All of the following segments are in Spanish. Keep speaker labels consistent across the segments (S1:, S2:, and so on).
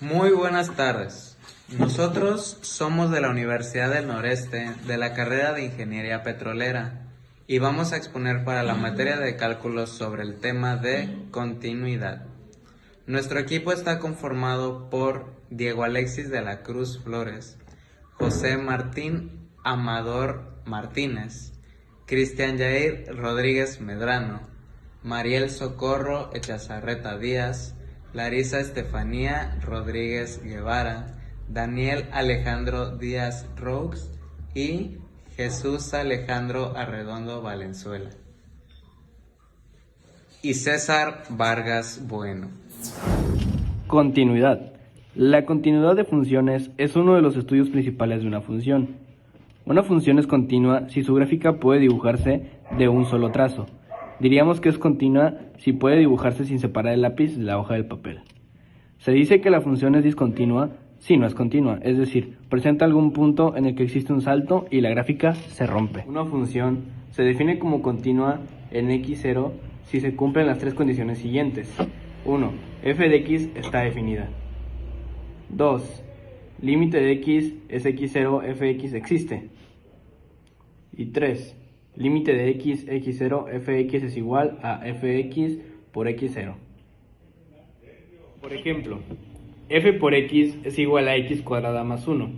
S1: Muy buenas tardes. Nosotros somos de la Universidad del Noreste, de la carrera de Ingeniería Petrolera, y vamos a exponer para la materia de cálculos sobre el tema de continuidad. Nuestro equipo está conformado por Diego Alexis de la Cruz Flores, José Martín Amador Martínez, Cristian Jair Rodríguez Medrano, Mariel Socorro Echazarreta Díaz, Larisa Estefanía Rodríguez Guevara, Daniel Alejandro Díaz Roux y Jesús Alejandro Arredondo Valenzuela. Y César Vargas Bueno.
S2: Continuidad. La continuidad de funciones es uno de los estudios principales de una función. Una función es continua si su gráfica puede dibujarse de un solo trazo. Diríamos que es continua si puede dibujarse sin separar el lápiz de la hoja del papel. Se dice que la función es discontinua si no es continua, es decir, presenta algún punto en el que existe un salto y la gráfica se rompe. Una función se define como continua en x0 si se cumplen las tres condiciones siguientes. 1. F de x está definida. 2. Límite de x es x0, fx existe. Y 3. Límite de x, x0, fx es igual a fx por x0. Por ejemplo, f por x es igual a x cuadrada más 1.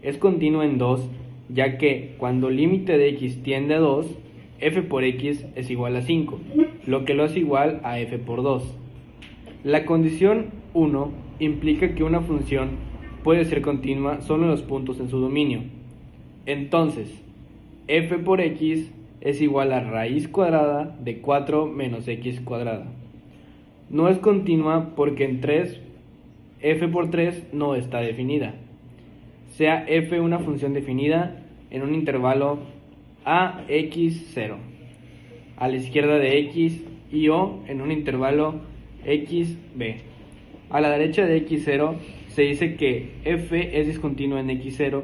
S2: Es continua en 2, ya que cuando límite de x tiende a 2, f por x es igual a 5, lo que lo hace igual a f por 2. La condición 1 implica que una función puede ser continua solo en los puntos en su dominio. Entonces, f por x es igual a raíz cuadrada de 4 menos x cuadrada. No es continua porque en 3, f por 3 no está definida. Sea f una función definida en un intervalo a x0, a la izquierda de x, y o en un intervalo xb. A la derecha de x0 se dice que f es discontinua en x0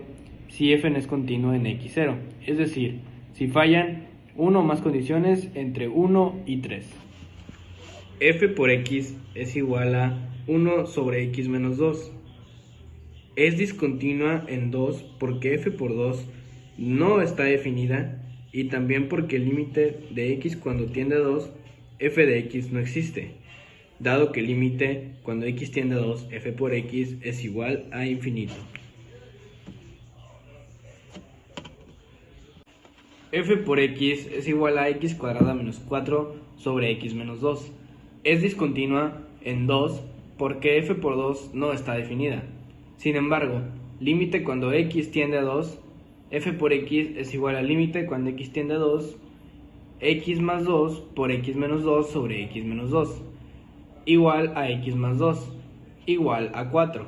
S2: si f no es continua en x0, es decir, si fallan una o más condiciones entre 1 y 3. F por x es igual a 1 sobre x menos 2. Es discontinua en 2 porque f por 2 no está definida y también porque el límite de x cuando tiende a 2, f de x no existe, dado que el límite cuando x tiende a 2, f por x es igual a infinito. F por x es igual a x cuadrada menos 4 sobre x menos 2. Es discontinua en 2 porque f por 2 no está definida. Sin embargo, límite cuando x tiende a 2, f por x es igual al límite cuando x tiende a 2, x más 2 por x menos 2 sobre x menos 2, igual a x más 2, igual a 4.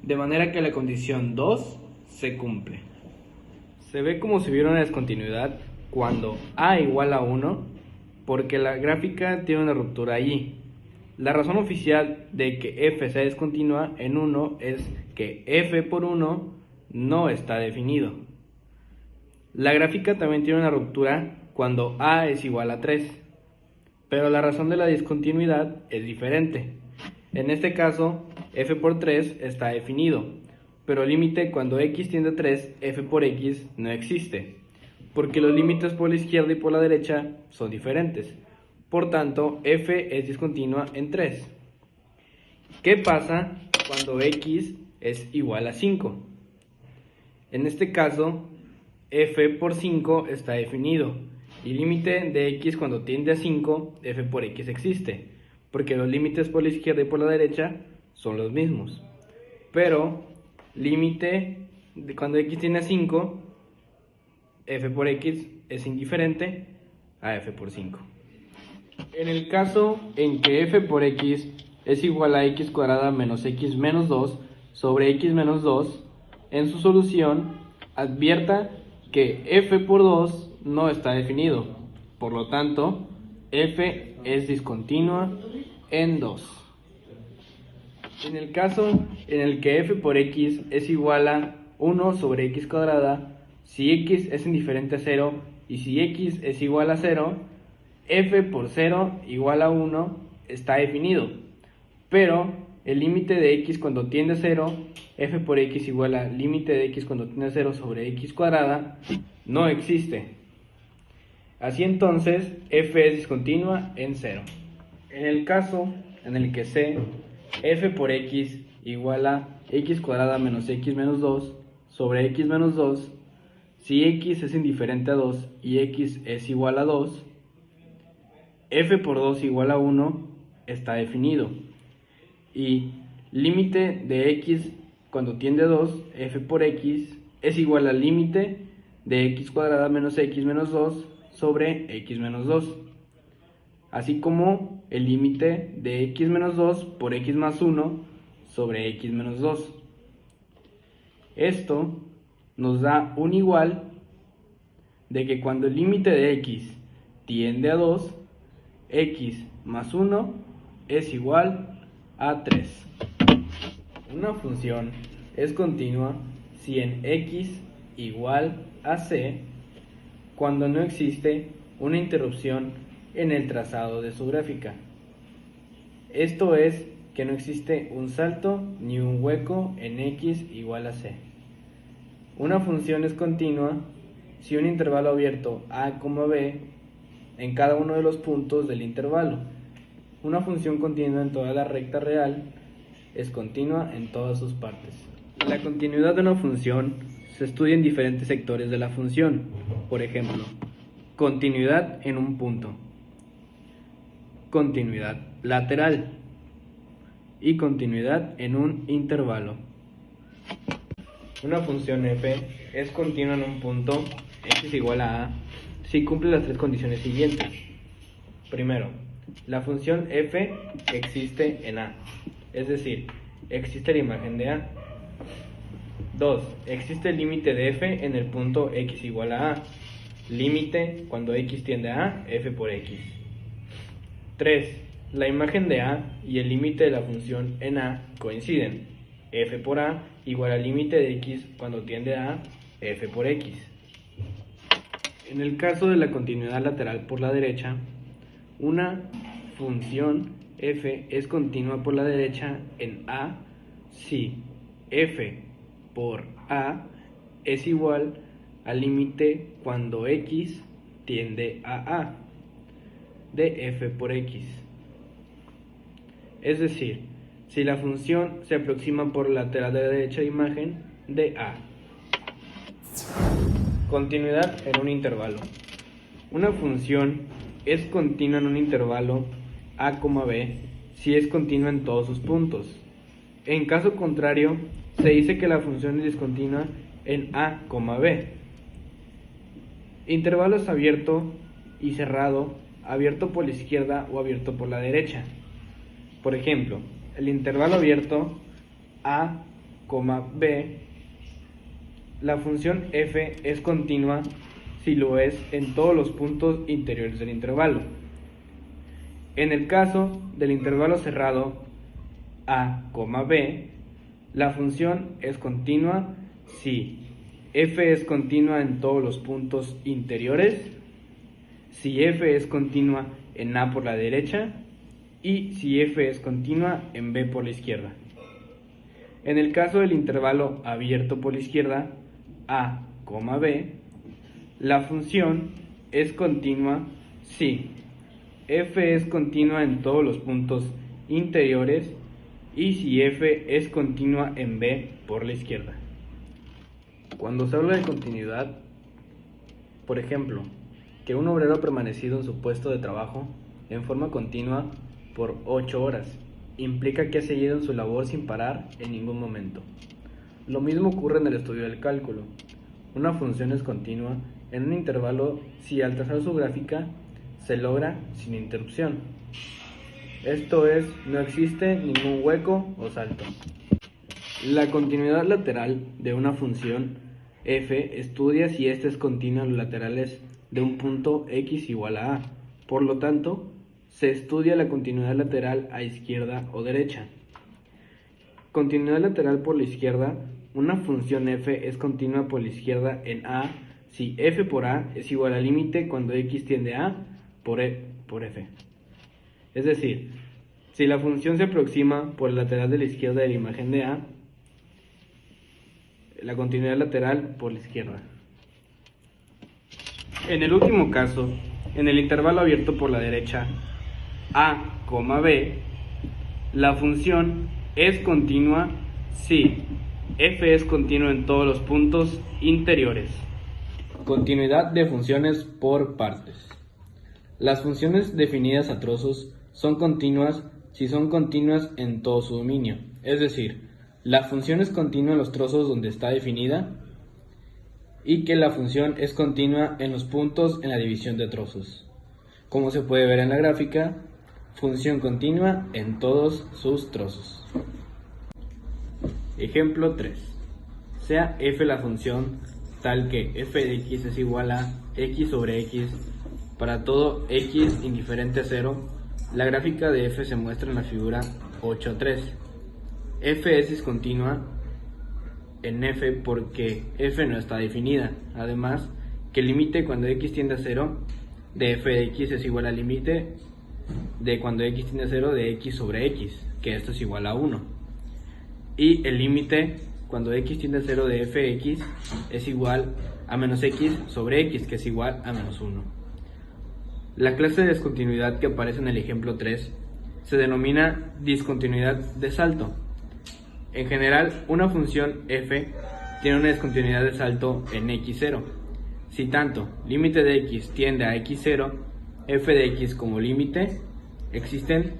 S2: De manera que la condición 2 se cumple. Se ve como si hubiera una descontinuidad cuando a igual a 1, porque la gráfica tiene una ruptura allí. La razón oficial de que f sea discontinua en 1 es que f por 1 no está definido. La gráfica también tiene una ruptura cuando a es igual a 3, pero la razón de la discontinuidad es diferente. En este caso, f por 3 está definido, pero el límite cuando x tiende a 3, f por x no existe, porque los límites por la izquierda y por la derecha son diferentes. Por tanto, f es discontinua en 3. ¿Qué pasa cuando x es igual a 5? En este caso, f por 5 está definido, y el límite de x cuando tiende a 5, f por x existe, porque los límites por la izquierda y por la derecha son los mismos. Pero límite de cuando x tiende a 5, f por x es indiferente a f por 5. En el caso en que f por x es igual a x cuadrada menos x menos 2 sobre x menos 2, en su solución advierta que f por 2 no está definido, por lo tanto f es discontinua en 2. En el caso en el que f por x es igual a 1 sobre x cuadrada, si x es indiferente a 0 y si x es igual a 0, f por 0 igual a 1 está definido, pero el límite de x cuando tiende a 0, f por x igual a límite de x cuando tiende a 0 sobre x cuadrada, no existe. Así entonces, f es discontinua en 0. En el caso en el que c, f por x igual a x cuadrada menos x menos 2 sobre x menos 2, si x es indiferente a 2 y x es igual a 2, f por 2 igual a 1 está definido. Y límite de x cuando tiende a 2, f por x es igual al límite de x cuadrada menos x menos 2 sobre x menos 2, así como el límite de x menos 2 por x más 1 sobre x menos 2. Esto nos da un igual de que cuando el límite de x tiende a 2, x más 1 es igual a 3. Una función es continua si en x igual a c, cuando no existe una interrupción en el trazado de su gráfica. Esto es que no existe un salto ni un hueco en x igual a c. Una función es continua si un intervalo abierto a, b en cada uno de los puntos del intervalo. Una función continua en toda la recta real es continua en todas sus partes. La continuidad de una función se estudia en diferentes sectores de la función. Por ejemplo, continuidad en un punto, continuidad lateral y continuidad en un intervalo. Una función f es continua en un punto x igual a si cumple las tres condiciones siguientes. Primero, la función f existe en a, es decir, existe la imagen de a. 2. Existe el límite de f en el punto x igual a, límite cuando x tiende a f por x. 3. La imagen de a y el límite de la función en a coinciden, f por a igual al límite de x cuando tiende a f por x. En el caso de la continuidad lateral por la derecha, una función f es continua por la derecha en a si f por a es igual al límite cuando x tiende a de f por x. Es decir, si la función se aproxima por la lateral de la derecha de imagen de a. Continuidad en un intervalo. Una función es continua en un intervalo a, b si es continua en todos sus puntos. En caso contrario, se dice que la función es discontinua en a, b. Intervalo es abierto y cerrado, abierto por la izquierda o abierto por la derecha. Por ejemplo, el intervalo abierto a, b, la función f es continua si lo es en todos los puntos interiores del intervalo. En el caso del intervalo cerrado a, b, la función es continua si f es continua en todos los puntos interiores, si f es continua en a por la derecha y si f es continua en b por la izquierda. En el caso del intervalo abierto por la izquierda, a, b, la función es continua si f es continua en todos los puntos interiores y si f es continua en b por la izquierda. Cuando se habla de continuidad, por ejemplo, que un obrero ha permanecido en su puesto de trabajo en forma continua por 8 horas, implica que ha seguido en su labor sin parar en ningún momento. Lo mismo ocurre en el estudio del cálculo. Una función es continua en un intervalo si al trazar su gráfica se logra sin interrupción. Esto es, no existe ningún hueco o salto. La continuidad lateral de una función f estudia si ésta es continua en los laterales de un punto x igual a. Por lo tanto, se estudia la continuidad lateral a izquierda o derecha. Continuidad lateral por la izquierda. Una función f es continua por la izquierda en a si f por a es igual al límite cuando x tiende a por f. Es decir, Si la función se aproxima por el lateral de la izquierda de la imagen de A, la continuidad lateral por la izquierda. En el último caso, en el intervalo abierto por la derecha, A, B, la función es continua si f es continuo en todos los puntos interiores. Continuidad de funciones por partes. Las funciones definidas a trozos son continuas si son continuas en todo su dominio, es decir, la función es continua en los trozos donde está definida y que la función es continua en los puntos en la división de trozos. Como se puede ver en la gráfica, función continua en todos sus trozos. Ejemplo 3. Sea f la función tal que f de x es igual a x sobre x para todo x indiferente a 0. La gráfica de f se muestra en la figura 8.3. f es discontinua en f porque f no está definida. Además, que el límite cuando x tiende a 0 de f de x es igual al límite de cuando x tiende a 0 de x sobre x, que esto es igual a 1. Y el límite cuando x tiende a 0 de f de x es igual a menos x sobre x, que es igual a menos 1. La clase de discontinuidad que aparece en el ejemplo 3 se denomina discontinuidad de salto. En general, una función f tiene una discontinuidad de salto en x0. Si tanto límite de x tiende a x0, f de x como límite existen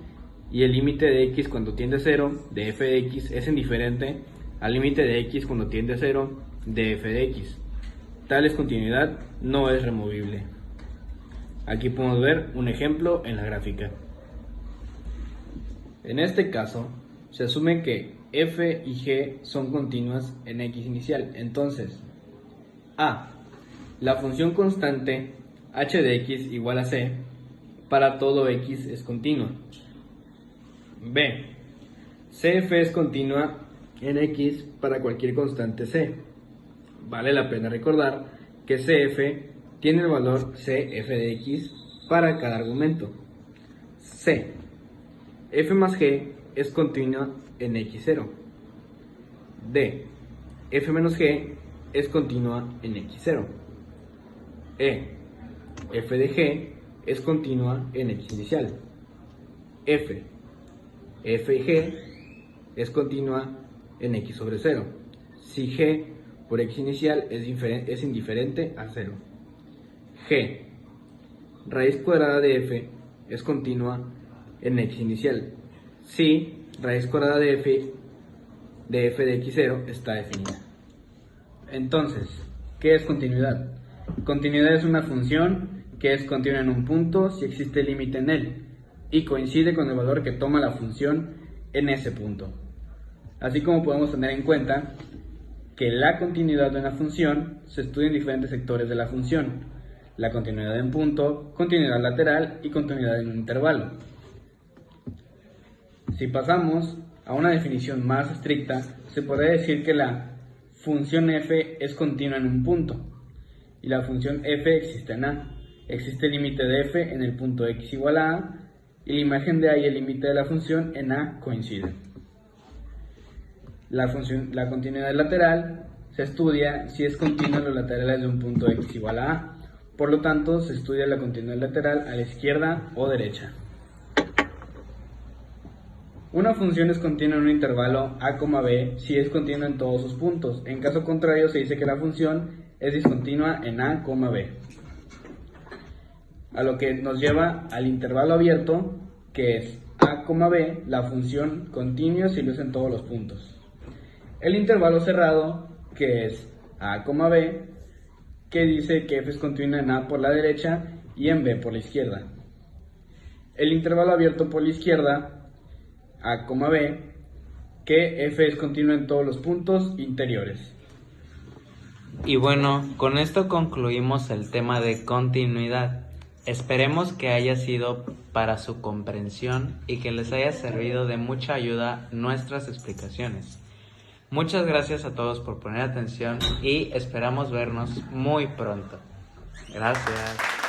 S2: y el límite de x cuando tiende a 0 de f de x es indiferente al límite de x cuando tiende a 0 de f de x. Tal discontinuidad no es removible. Aquí podemos ver un ejemplo en la gráfica. En este caso, se asume que f y g son continuas en x inicial. Entonces, a. La función constante h de x igual a c para todo x es continua. B. Cf es continua en x para cualquier constante c. Vale la pena recordar que cf tiene el valor cf de x para cada argumento. C. F más g es continua en x0. D. F menos g es continua en x0. E. F de g es continua en x inicial. F y g es continua en x sobre 0. Si g por x inicial es indiferente a 0. G. Raíz cuadrada de f es continua en x inicial si raíz cuadrada de f de x0 está definida. Entonces, ¿qué es continuidad? Continuidad es una función que es continua en un punto si existe límite en él y coincide con el valor que toma la función en ese punto. Así como podemos tener en cuenta que la continuidad de una función se estudia en diferentes sectores de la función: la continuidad en punto, continuidad lateral y continuidad en un intervalo. Si pasamos a una definición más estricta, se podría decir que la función f es continua en un punto y la función f existe en A. Existe el límite de f en el punto x igual a A y la imagen de A y el límite de la función en A coinciden. La continuidad lateral se estudia si es continua en los laterales de un punto x igual a A. Por lo tanto, se estudia la continuidad lateral a la izquierda o derecha. Una función es continua en un intervalo a, b si es continua en todos sus puntos. En caso contrario, se dice que la función es discontinua en a, b. A lo que nos lleva al intervalo abierto, que es a, b, la función continua si lo es en todos los puntos. El intervalo cerrado, que es a, b, que dice que f es continua en a por la derecha y en b por la izquierda. El intervalo abierto por la izquierda, a, b, que f es continua en todos los puntos interiores.
S1: Y bueno, con esto concluimos el tema de continuidad. Esperemos que haya sido para su comprensión y que les haya servido de mucha ayuda nuestras explicaciones. Muchas gracias a todos por poner atención y esperamos vernos muy pronto. Gracias.